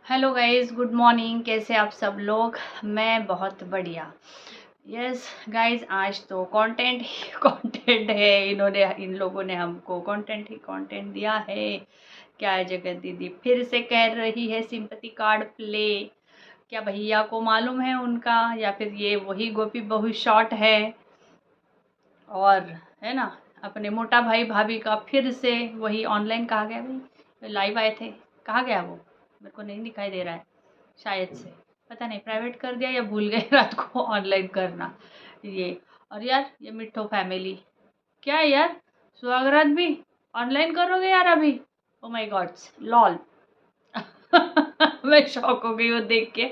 Hello guys, good morning. कैसे आप सब लोग? मैं बहुत बढ़िया। यस गाइस, आज तो कंटेंट ही कंटेंट है। इन लोगों ने हमको कंटेंट ही कंटेंट दिया है। क्या है, जगत दीदी फिर से कह रही है सिंपैथी कार्ड प्ले। क्या भैया को मालूम है उनका, या फिर ये वही गोपी बहू शॉट है? और है ना, अपने मोटा भाई भाभी का फिर से वही ऑनलाइन। कहाँ गया भाई? लाइव आए थे, कहाँ गया वो? मेरे को नहीं दिखाई दे रहा है शायद से। पता नहीं प्राइवेट कर दिया या भूल गए रात को ऑनलाइन करना ये। और यार ये मिट्ठो फैमिली, क्या है यार, सुहागरात भी ऑनलाइन करोगे यार अभी? Oh my God's, lol. मैं शॉक हो गई वो देख के।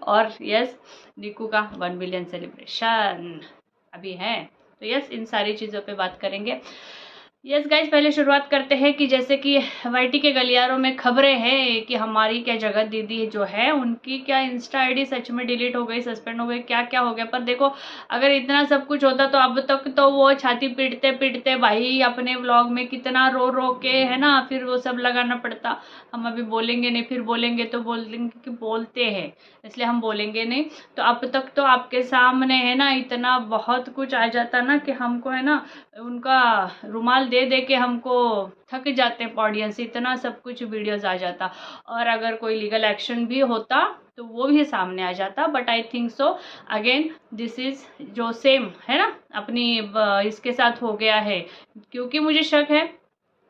और यस, निकू का 1 मिलियन सेलिब्रेशन अभी है। तो यस, इन सारी चीज़ों पे बात करेंगे। यस गाइज, पहले शुरुआत करते हैं कि जैसे कि वाईटी के गलियारों में खबरें हैं कि हमारी क्या जगत दीदी जो है उनकी क्या इंस्टा आईडी सच में डिलीट हो गई, सस्पेंड हो गई, क्या क्या हो गया। पर देखो, अगर इतना सब कुछ होता तो अब तक तो वो छाती पीटते पीटते भाई अपने व्लॉग में कितना रो रो के, है ना, फिर वो सब लगाना पड़ता। हम अभी बोलेंगे नहीं, फिर बोलेंगे तो बोलेंगे कि बोलते हैं, इसलिए हम बोलेंगे नहीं। तो अब तक तो आपके सामने है ना इतना बहुत कुछ आ जाता ना कि हमको है ना उनका रुमाल दे दे के हमको थक जाते हैं ऑडियंस, इतना सब कुछ वीडियोस आ जाता। और अगर कोई लीगल एक्शन भी होता तो वो भी सामने आ जाता। But I think so again this is जो सेम है ना अपनी इसके साथ हो गया है, क्योंकि मुझे शक है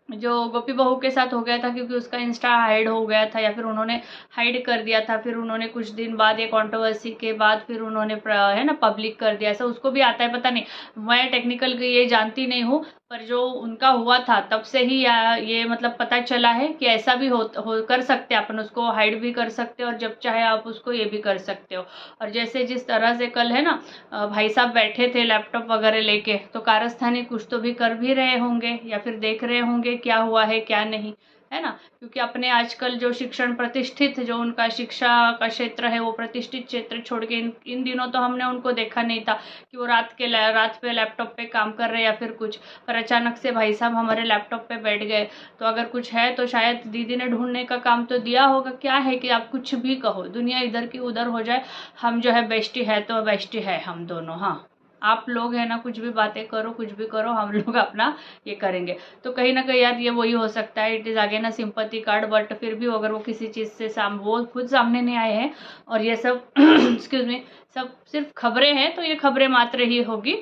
जो गोपी बहू के साथ हो गया था, क्योंकि उसका इंस्टा हाइड हो गया था या फिर उन्होंने हाइड कर दिया था। फिर उन्होंने कुछ दिन बाद, ये कंट्रोवर्सी के बाद, फिर उन्होंने है ना पब्लिक कर दिया। ऐसा उसको भी आता है, पता नहीं, मैं टेक्निकल ये जानती नहीं हूँ। पर जो उनका हुआ था तब से ही ये मतलब पता चला है कि ऐसा भी हो कर सकते हैं अपन, उसको हाइड भी कर सकते हो और जब चाहे आप उसको ये भी कर सकते हो। और जैसे जिस तरह से कल है ना भाई साहब बैठे थे लैपटॉप वगैरह लेके, तो कारस्थानी कुछ तो भी कर भी रहे होंगे या फिर देख रहे होंगे क्या हुआ है क्या नहीं, है ना। क्योंकि अपने आजकल जो शिक्षण प्रतिष्ठित, जो उनका शिक्षा का क्षेत्र है वो प्रतिष्ठित क्षेत्र छोड़ के इन दिनों तो हमने उनको देखा नहीं था कि वो रात पे लैपटॉप पे काम कर रहे या फिर कुछ। पर अचानक से भाई साहब हमारे लैपटॉप पे बैठ गए। तो अगर कुछ है तो शायद दीदी ने ढूंढने का काम तो दिया होगा। क्या है कि आप कुछ भी कहो, दुनिया इधर की उधर हो जाए, हम जो है बेस्टी है तो बेस्टी है हम दोनों। हाँ, आप लोग है ना कुछ भी बातें करो, कुछ भी करो, हम लोग अपना ये करेंगे। तो कहीं ना कहीं यार ये वही हो सकता है, इट इज़ आगे ना सिंपैथी कार्ड। बट फिर भी अगर वो किसी चीज़ से वो खुद सामने नहीं आए हैं और ये सब एक्सक्यूज मी, सब सिर्फ खबरें हैं, तो ये खबरें मात्र ही होगी।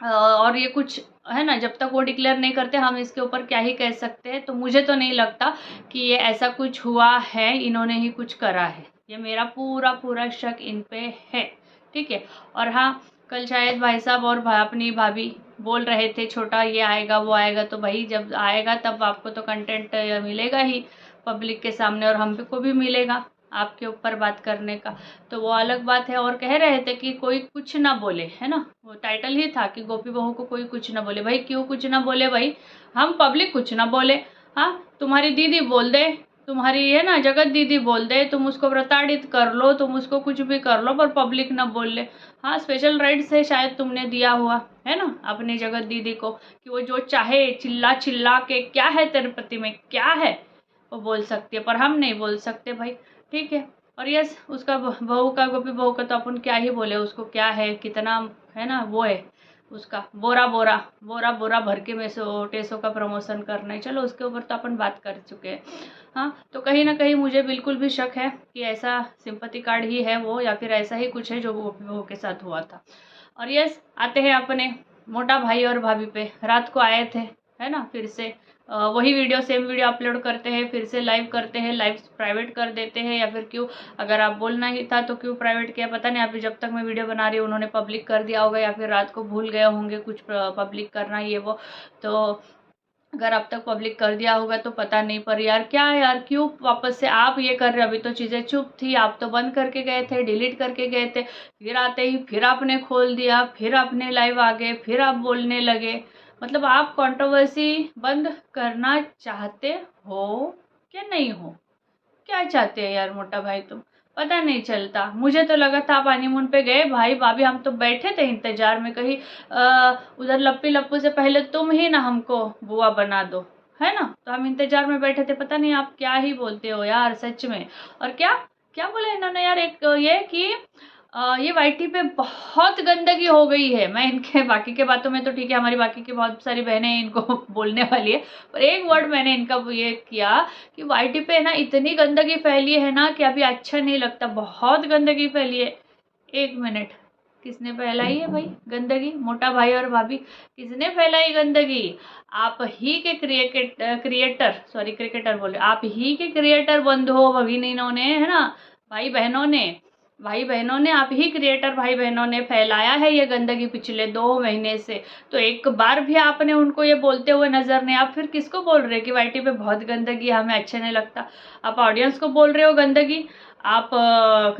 और ये कुछ है ना, जब तक वो डिक्लेयर नहीं करते हम इसके ऊपर क्या ही कह सकते हैं। तो मुझे तो नहीं लगता कि ये ऐसा कुछ हुआ है, इन्होंने ही कुछ करा है। ये मेरा पूरा पूरा शक इन पे है, ठीक है। और हाँ, कल शायद भाई साहब और अपनी भाभी बोल रहे थे छोटा ये आएगा वो आएगा। तो भाई जब आएगा तब आपको तो कंटेंट मिलेगा ही पब्लिक के सामने, और हम को भी मिलेगा आपके ऊपर बात करने का। तो वो अलग बात है। और कह रहे थे कि कोई कुछ ना बोले, है ना, वो टाइटल ही था कि गोपी बहू को कोई कुछ ना बोले। भाई क्यों कुछ ना बोले भाई? हम पब्लिक कुछ ना बोले? हाँ, तुम्हारी दीदी बोल दे, तुम्हारी है ना जगत दीदी बोल दे, तुम उसको प्रताड़ित कर लो, तुम उसको कुछ भी कर लो, पर पब्लिक ना बोल ले। हाँ, स्पेशल राइट्स है शायद तुमने दिया हुआ, है ना, अपनी जगत दीदी को, कि वो जो चाहे चिल्ला चिल्ला के क्या है तेरे पति में क्या है वो बोल सकती है, पर हम नहीं बोल सकते भाई, ठीक है। और यस, उसका बहू का, गोपी बहू का तो अपन क्या ही बोले, उसको क्या है, कितना है ना वो है उसका बोरा बोरा बोरा बोरा भर के में सो टेसो का प्रमोशन करना है। चलो उसके ऊपर तो अपन बात कर चुके हैं। हाँ, तो कहीं ना कहीं मुझे बिल्कुल भी शक है कि ऐसा सिंपैथी कार्ड ही है वो, या फिर ऐसा ही कुछ है जो गोपी बहू के साथ हुआ था। और यस, आते हैं अपने मोटा भाई और भाभी पे। रात को आए थे, है ना, फिर से वही वीडियो, सेम वीडियो अपलोड करते हैं, फिर से लाइव करते हैं, लाइव प्राइवेट कर देते हैं, या फिर क्यों, अगर आप बोलना ही था तो क्यों प्राइवेट किया पता नहीं। अभी जब तक मैं वीडियो बना रही हूँ उन्होंने पब्लिक कर दिया होगा, या फिर रात को भूल गए होंगे कुछ पब्लिक करना ये वो। तो अगर अब तक पब्लिक कर दिया होगा तो पता नहीं। पर यार क्या है यार, क्यों वापस से आप ये कर रहे हो? अभी तो चीज़ें चुप थी, आप तो बंद करके गए थे, डिलीट करके गए थे, फिर आते ही फिर आपने खोल दिया, फिर आपने लाइव आ गए, फिर आप बोलने लगे। मतलब आप कंट्रोवर्सी बंद करना चाहते हो क्या नहीं हो? क्या चाहते हैं यार मोटा भाई तुम? पता नहीं चलता। मुझे तो लगा था आप हनीमून पे गए भाई भाभी, हम तो बैठे थे इंतजार में कहीं उधर लप्पी लप्पू से पहले तुम ही ना हमको बुआ बना दो। है ना। तो हम इंतजार में बैठे थे, पता नहीं आप क्या ही बोलते हो यार सच में। और क्या क्या बोले इन्होंने यार, एक ये कि ये वाईटी पे बहुत गंदगी हो गई है। मैं इनके बाकी के बातों में तो ठीक है, हमारी बाकी की बहुत सारी बहनें इनको बोलने वाली है, पर एक वर्ड मैंने इनका ये किया कि वाईटी पे ना इतनी गंदगी फैली है ना कि अभी अच्छा नहीं लगता, बहुत गंदगी फैली है। एक मिनट, किसने फैलाई है भाई गंदगी? मोटा भाई और भाभी, किसने फैलाई गंदगी? आप ही के क्रिएटर, सॉरी क्रिकेटर बोले, आप ही के क्रिएटर बंधुओं भगिनीनों ने, है ना, भाई बहनों ने आप ही क्रिएटर भाई बहनों ने फैलाया है ये गंदगी पिछले 2 महीने से। तो एक बार भी आपने उनको ये बोलते हुए नजर नहीं, आप फिर किसको बोल रहे कि वाईटी पे बहुत गंदगी, हमें अच्छा नहीं लगता? आप ऑडियंस को बोल रहे हो गंदगी, आप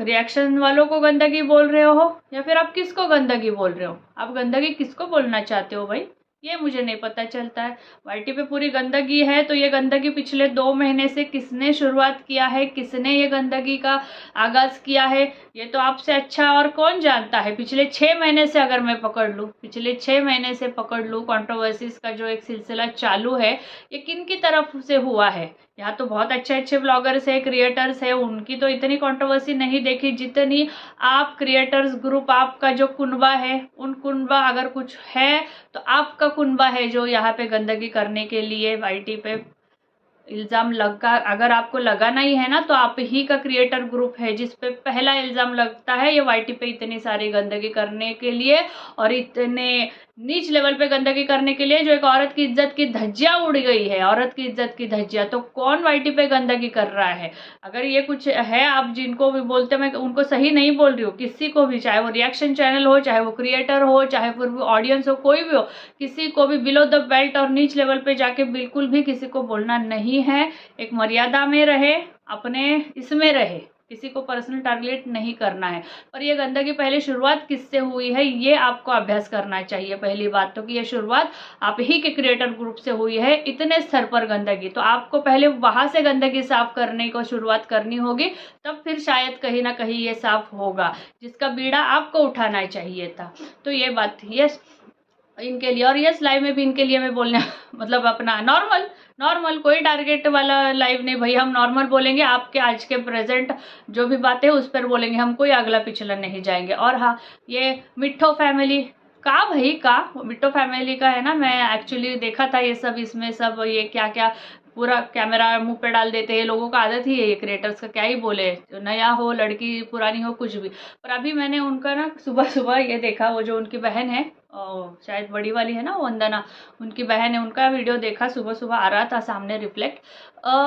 रिएक्शन वालों को गंदगी बोल रहे हो, या फिर आप किसको गंदगी बोल रहे हो? आप गंदगी किसको बोलना चाहते हो भाई, ये मुझे नहीं पता चलता है। वाईटी पे पूरी गंदगी है, तो ये गंदगी पिछले 2 महीने से किसने शुरुआत किया है, किसने ये गंदगी का आगाज किया है, ये तो आपसे अच्छा और कौन जानता है। पिछले 6 महीने से अगर मैं पकड़ लूँ, पिछले 6 महीने से पकड़ लूँ, कंट्रोवर्सीज का जो एक सिलसिला चालू है, ये किन की तरफ से हुआ है? यहाँ तो बहुत अच्छे अच्छे ब्लॉगर्स है, क्रिएटर्स है, उनकी तो इतनी कंट्रोवर्सी नहीं देखी जितनी आप क्रिएटर्स ग्रुप, आपका जो कुनबा है, उन कुनबा अगर कुछ है तो आपका कुनबा है जो यहाँ पे गंदगी करने के लिए वाईटी पे इल्ज़ाम लगा। अगर आपको लगाना ही है ना, तो आप ही का क्रिएटर ग्रुप है जिस पे पहला इल्ज़ाम लगता है ये वाईटी पे इतनी सारी गंदगी करने के लिए, और इतने नीच लेवल पे गंदगी करने के लिए, जो एक औरत की इज्जत की धज्जियां उड़ गई है, औरत की इज्जत की धज्जियां। तो कौन वाईटी पे गंदगी कर रहा है? अगर ये कुछ है, आप जिनको भी बोलते, मैं उनको सही नहीं बोल रही हूँ, किसी को भी, चाहे वो रिएक्शन चैनल हो, चाहे वो क्रिएटर हो, चाहे फिर वो ऑडियंस हो, कोई भी हो, किसी को भी बिलो द बेल्ट और नीच लेवल पे जाके बिल्कुल भी किसी को बोलना नहीं है। एक मर्यादा में रहे, अपने इसमें रहे, किसी को पर्सनल टारगेट नहीं करना है। पर ये गंदगी पहले शुरुआत किससे हुई है, ये आपको अभ्यास करना चाहिए। पहली बात तो कि ये शुरुआत आप ही के क्रिएटर ग्रुप से हुई है, इतने स्तर पर गंदगी, तो आपको पहले वहां से गंदगी साफ करने को शुरुआत करनी होगी, तब फिर शायद कहीं ना कहीं ये साफ होगा, जिसका बीड़ा आपको उठाना चाहिए था। तो ये बात थी यस इनके लिए। और यस लाइव में भी इनके लिए मैं बोलने मतलब अपना नॉर्मल कोई टारगेट वाला लाइव नहीं भाई, हम नॉर्मल बोलेंगे, आपके आज के प्रेजेंट जो भी बातें उस पर बोलेंगे, हम कोई अगला पिछला नहीं जाएंगे। और हाँ, ये मिट्ठो फैमिली का भाई का, मिट्ठो फैमिली का है ना, मैं एक्चुअली देखा था ये सब, इसमें सब ये क्या क्या पूरा कैमरा मुंह पे डाल देते हैं, लोगों का आदत ही है ये क्रिएटर्स का, क्या ही बोले, नया हो लड़की पुरानी हो कुछ भी। पर अभी मैंने उनका ना सुबह सुबह ये देखा, वो जो उनकी बहन है, शायद बड़ी वाली है ना वंदना, उनकी बहन है, उनका वीडियो देखा, सुबह सुबह आ रहा था सामने रिफ्लेक्ट,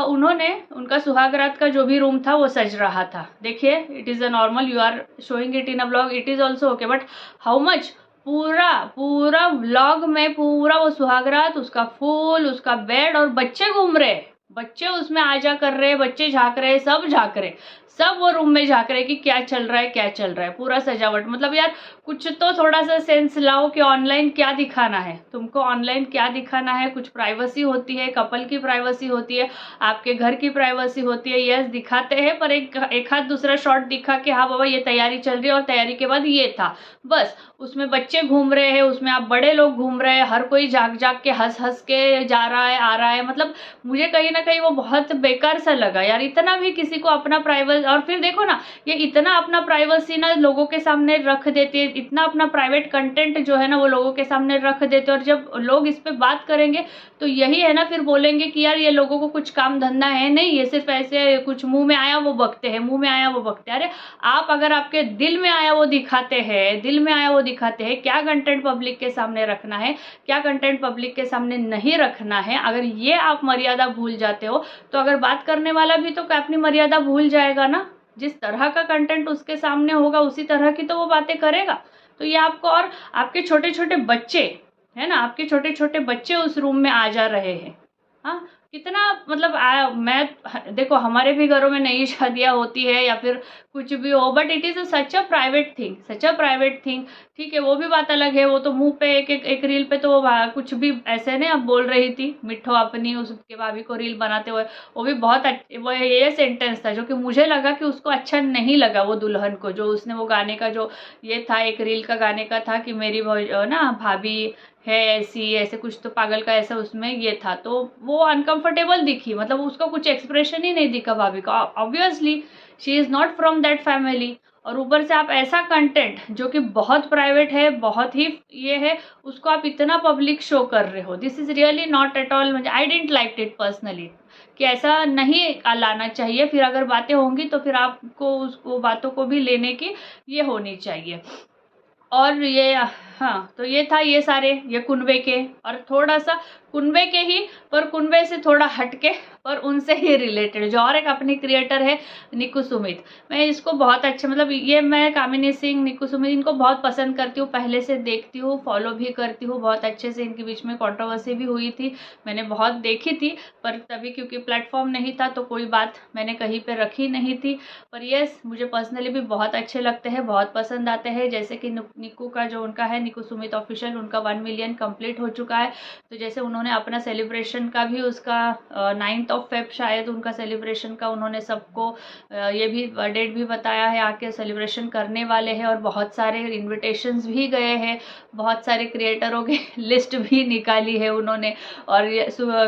उन्होंने उनका सुहागरात का जो भी रूम था वो सज रहा था। देखिए, it is a normal, you are showing it in a blog, it is also okay, but how much, पूरा व्लॉग में पूरा वो सुहागरात, उसका फूल, उसका बेड, और बच्चे घूम रहे, बच्चे उसमें आ जा कर रहे, बच्चे झांक रहे, सब झांक रहे, सब वो रूम में झांक रहे कि क्या चल रहा है, क्या चल रहा है, पूरा सजावट। मतलब यार कुछ तो थोड़ा सा सेंस लाओ कि ऑनलाइन क्या दिखाना है तुमको, ऑनलाइन क्या दिखाना है। कुछ प्राइवेसी होती है, कपल की प्राइवेसी होती है, आपके घर की प्राइवेसी होती है। यस दिखाते हैं, पर एक हाथ दूसरा शॉट दिखा कि हाँ बाबा ये तैयारी चल रही है, और तैयारी के बाद ये था, बस। उसमें बच्चे घूम रहे हैं, उसमें आप बड़े लोग घूम रहे हैं, हर कोई जाग के हंस के जा रहा है, आ रहा है। मतलब मुझे कहीं ना कहीं वो बहुत बेकार सा लगा यार, इतना भी किसी को अपना प्राइवेसी, और फिर देखो ना, ये इतना अपना प्राइवेसी ना लोगों के सामने रख देते, इतना अपना प्राइवेट कंटेंट जो है ना वो लोगों के सामने रख देते, और जब लोग इस पे बात करेंगे तो यही है ना, फिर बोलेंगे कि यार ये लोगों को कुछ काम धंधा है नहीं, ये सिर्फ ऐसे कुछ मुंह में आया वो बकते हैं, मुंह में आया वो बकते हैं। अरे आप अगर आपके दिल में आया वो दिखाते हैं, दिल में आया वो दिखाते हैं, क्या कंटेंट पब्लिक के सामने रखना है, क्या कंटेंट पब्लिक के सामने नहीं रखना है, अगर ये आप मर्यादा भूल जाते हो, तो अगर बात करने वाला भी तो अपनी मर्यादा भूल जाएगा ना। जिस तरह का कंटेंट उसके सामने होगा उसी तरह की तो वो बातें करेगा। तो ये आपको, और आपके छोटे छोटे बच्चे है ना, आपके छोटे छोटे बच्चे उस रूम में आ जा रहे हैं, हाँ कितना मतलब मैं देखो, हमारे भी घरों में नई शादियां होती है या फिर कुछ भी हो, but it is such a private thing, such a private thing. ठीक है, वो भी बात अलग है, वो तो मुंह पे एक रील पे तो वो कुछ भी ऐसे नहीं, अब बोल रही थी मिठो अपनी उसके भाभी को रील बनाते हुए, वो भी बहुत वो ये सेंटेंस था जो कि मुझे लगा कि उसको अच्छा नहीं लगा, वो दुल्हन को, जो उसने वो गाने का जो ये था, एक रील का गाने का था कि मेरी ना भाभी है ऐसी, ऐसे कुछ तो पागल का ऐसा उसमें ये था, तो वो अनकंफर्टेबल दिखी, मतलब उसका कुछ एक्सप्रेशन ही नहीं दिखा भाभी का। Obviously she is not from that family, और ऊपर से आप ऐसा कंटेंट जो कि बहुत प्राइवेट है, बहुत ही ये है, उसको आप इतना पब्लिक शो कर रहे हो। This is really not at all, म्हणजे I didn't like it personally, कि ऐसा नहीं लाना चाहिए। फिर अगर बातें होंगी तो फिर आपको उसको बातों को भी लेने की ये होनी चाहिए। और ये हाँ, तो ये था ये सारे ये कुनबे के, और थोड़ा सा कुनबे के ही, पर कुनबे से थोड़ा हटके, पर उनसे ही रिलेटेड जो और एक अपनी क्रिएटर है निकू सुमित। मैं इसको बहुत अच्छा, मतलब ये मैं कामिनी सिंह, निकू सुमित, इनको बहुत पसंद करती हूँ, पहले से देखती हूँ, फॉलो भी करती हूँ बहुत अच्छे से। इनके बीच में कंट्रोवर्सी भी हुई थी, मैंने बहुत देखी थी, पर तभी क्योंकि प्लेटफॉर्म नहीं था तो कोई बात मैंने कहीं पे रखी नहीं थी। पर यस, मुझे पर्सनली भी बहुत अच्छे लगते हैं, बहुत पसंद आते हैं। जैसे कि निकू का जो उनका है निकू सुमित ऑफिशियल, उनका 1 मिलियन कंप्लीट हो चुका है। तो जैसे उन्होंने अपना सेलिब्रेशन का भी उसका 9 फेब शायद उनका सेलिब्रेशन का उन्होंने सबको ये भी डेट भी बताया है, आके सेलिब्रेशन करने वाले हैं। और बहुत सारे इन्विटेशंस भी गए हैं, बहुत सारे क्रिएटरों की लिस्ट भी निकाली है उन्होंने। और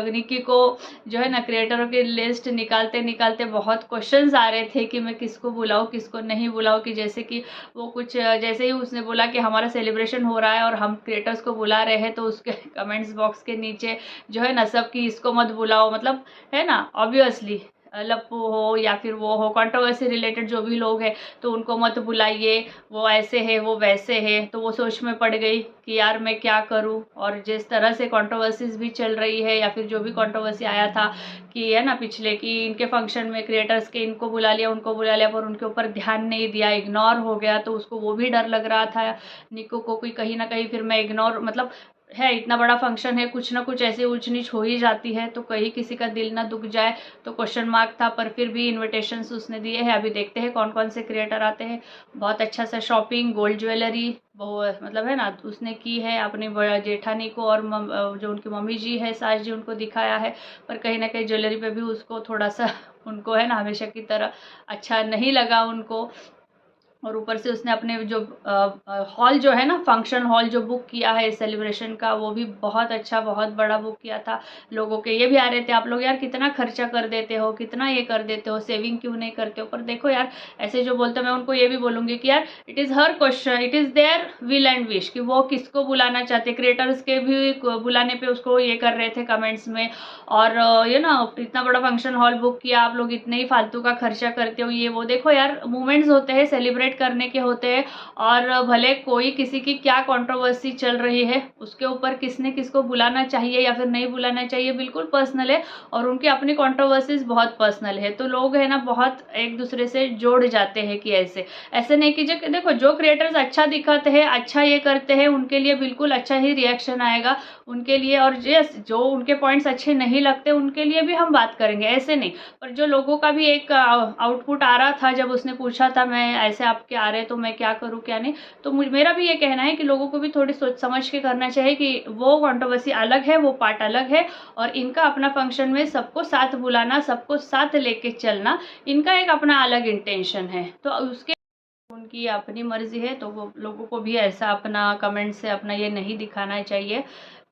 निक्की को जो है ना क्रिएटरों की लिस्ट निकालते निकालते बहुत क्वेश्चंस आ रहे थे कि मैं किसको बुलाऊं किसको नहीं बुलाऊं, कि जैसे कि वो कुछ जैसे ही उसने बोला कि हमारा सेलिब्रेशन हो रहा है और हम क्रिएटर्स को बुला रहे हैं, तो उसके कमेंट्स बॉक्स के नीचे जो है ना सब कि इसको मत बुलाओ, मतलब है ना ऑब्वियसली लप्पू हो या फिर वो हो कंट्रोवर्सी रिलेटेड जो भी लोग हैं, तो उनको मत बुलाइए, वो ऐसे है वो वैसे है। तो वो सोच में पड़ गई कि यार मैं क्या करूं। और जिस तरह से कंट्रोवर्सीज भी चल रही है, या फिर जो भी कंट्रोवर्सी आया था कि है ना पिछले, कि इनके फंक्शन में क्रिएटर्स के इनको बुला लिया उनको बुला लिया, पर उनके ऊपर ध्यान नहीं दिया, इग्नोर हो गया, तो उसको वो भी डर लग रहा था निक्कू को कि कहीं ना कहीं फिर मैं इग्नोर, मतलब है इतना बड़ा फंक्शन है, कुछ ना कुछ ऐसे ऊंच नीच हो ही जाती है, तो कहीं किसी का दिल ना दुख जाए, तो क्वेश्चन मार्क था। पर फिर भी इनविटेशंस उसने दिए हैं, अभी देखते हैं कौन कौन से क्रिएटर आते हैं। बहुत अच्छा सा शॉपिंग, गोल्ड ज्वेलरी, वो मतलब है ना उसने की है अपनी जेठानी को, और जो उनकी मम्मी जी है सास जी उनको दिखाया है। पर कहीं ना कहीं ज्वेलरी पे भी उसको थोड़ा सा उनको है ना हमेशा की तरह अच्छा नहीं लगा उनको। और ऊपर से उसने अपने जो हॉल जो है ना फंक्शन हॉल जो बुक किया है सेलिब्रेशन का, वो भी बहुत अच्छा बहुत बड़ा बुक किया था। लोगों के ये भी आ रहे थे आप लोग यार कितना खर्चा कर देते हो, कितना ये कर देते हो, सेविंग क्यों नहीं करते हो। पर देखो यार ऐसे जो बोलते, मैं उनको ये भी बोलूँगी कि यार इट इज़ हर question, it is there will and wish, कि वो किसको बुलाना चाहते। क्रिएटर्स के भी बुलाने पे उसको ये कर रहे थे कमेंट्स में, और ये ना इतना बड़ा फंक्शन हॉल बुक किया, आप लोग इतने ही फालतू का खर्चा करते हो, ये वो। देखो यार मोमेंट्स होते हैं, सेलिब्रेट करने के होते हैं, और भले कोई किसी की क्या कंट्रोवर्सी चल रही है उसके ऊपर किसने किसको बुलाना चाहिए या फिर नहीं बुलाना चाहिए बिल्कुल पर्सनल है, और उनकी अपनी कंट्रोवर्सीज बहुत पर्सनल है। तो लोग है ना बहुत एक दूसरे से जोड़ जाते हैं कि ऐसे ऐसे नहीं कि देखो जो क्रिएटर्स अच्छा दिखाते हैं अच्छा ये करते हैं उनके लिए बिल्कुल अच्छा ही रिएक्शन आएगा उनके लिए, और जो उनके पॉइंट्स अच्छे नहीं लगते उनके लिए भी हम बात करेंगे, ऐसे नहीं। पर जो लोगों का भी एक आउटपुट आ रहा था जब उसने पूछा था मैं ऐसे आपके आ रहे तो मैं क्या करूं क्या नहीं, तो मेरा भी ये कहना है कि लोगों को भी थोड़ी सोच समझ के करना चाहिए कि वो कंट्रोवर्सी अलग है, वो पार्ट अलग है, और इनका अपना फंक्शन में सबको साथ बुलाना, सबको साथ लेके चलना, इनका एक अपना अलग इंटेंशन है। तो उसके उनकी अपनी मर्जी है, तो वो लोगों को भी ऐसा अपना कमेंट से अपना ये नहीं दिखाना चाहिए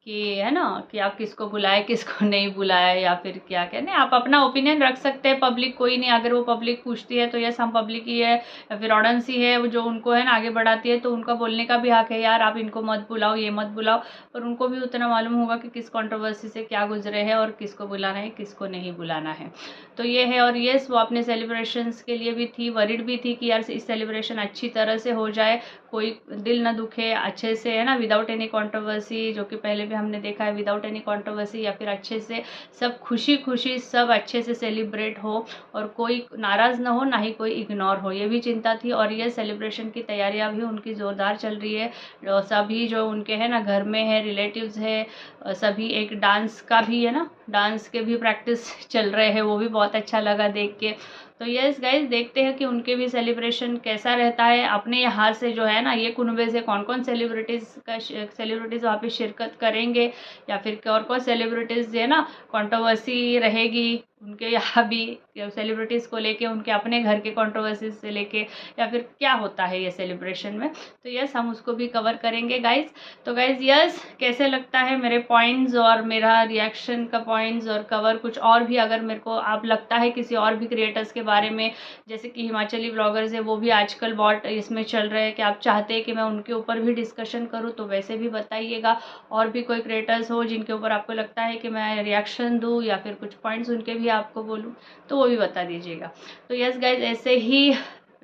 कि है ना कि आप किसको बुलाए किसको नहीं बुलाए या फिर क्या कहने। आप अपना ओपिनियन रख सकते हैं, पब्लिक कोई नहीं, अगर वो पब्लिक पूछती है तो यस हम पब्लिक ही है, या फिर ऑडियंस ही है जो उनको है ना आगे बढ़ाती है, तो उनका बोलने का भी हक है यार आप इनको मत बुलाओ ये मत बुलाओ। पर उनको भी उतना मालूम होगा कि किस कंट्रोवर्सी से क्या गुजरे हैं और किसको बुलाना है किसको नहीं बुलाना है। तो ये है। और यस वो अपने सेलिब्रेशंस के लिए भी थी, वरिड भी थी कि यार इस सेलिब्रेशन अच्छी तरह से हो जाए, कोई दिल ना दुखे, अच्छे से है ना विदाउट एनी कंट्रोवर्सी, जो कि पहले भी हमने देखा है विदाउट एनी कंट्रोवर्सी, या फिर अच्छे से सब खुशी खुशी सब अच्छे से सेलिब्रेट हो और कोई नाराज़ ना हो ना ही कोई इग्नोर हो, ये भी चिंता थी। और ये सेलिब्रेशन की तैयारियां भी उनकी ज़ोरदार चल रही है, सभी जो उनके है ना घर में है रिलेटिव्स है सभी, एक डांस का भी है ना डांस के भी प्रैक्टिस चल रहे हैं, वो भी बहुत अच्छा लगा देख के। तो यस गाइज देखते हैं कि उनके भी सेलिब्रेशन कैसा रहता है। अपने यहाँ से जो है ना ये कुनबे से कौन कौन सेलिब्रिटीज़ वहाँ पे शिरकत करेंगे, या फिर और कौन सेलिब्रिटीज़ है ना कंट्रोवर्सी रहेगी उनके यहाँ भी सेलिब्रिटीज़ को लेके, उनके अपने घर के कंट्रोवर्सीज से लेके, या फिर क्या होता है ये सेलिब्रेशन में। तो यस, हम उसको भी कवर करेंगे गाइज़। तो गाइज़ यस, कैसे लगता है मेरे पॉइंट्स और मेरा रिएक्शन का पॉइंट्स और कवर, कुछ और भी अगर मेरे को आप लगता है किसी और भी क्रिएटर्स के बारे में, जैसे कि हिमाचली ब्लॉगर्स है, वो भी आजकल बहुत इसमें चल रहे हैं कि आप चाहते हैं कि मैं उनके ऊपर भी डिस्कशन करूँ, तो वैसे भी बताइएगा। और भी कोई क्रिएटर्स हो जिनके ऊपर आपको लगता है कि मैं रिएक्शन दूँ या फिर कुछ पॉइंट्स उनके भी आपको बोलूँ, तो वो भी बता दीजिएगा। तो यस गाइज, ऐसे ही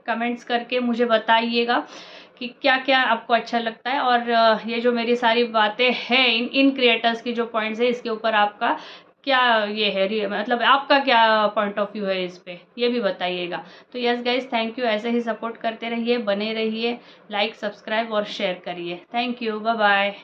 कमेंट्स करके मुझे बताइएगा कि क्या क्या आपको अच्छा लगता है, और ये जो मेरी सारी बातें हैं इन क्रिएटर्स की जो पॉइंट्स है, इसके ऊपर आपका क्या ये है, मतलब आपका क्या पॉइंट ऑफ व्यू है इस पे, ये भी बताइएगा। तो यस गाइज, थैंक यू। ऐसे ही सपोर्ट करते रहिए, बने रहिए, लाइक, सब्सक्राइब और शेयर करिए। Thank you, bye bye.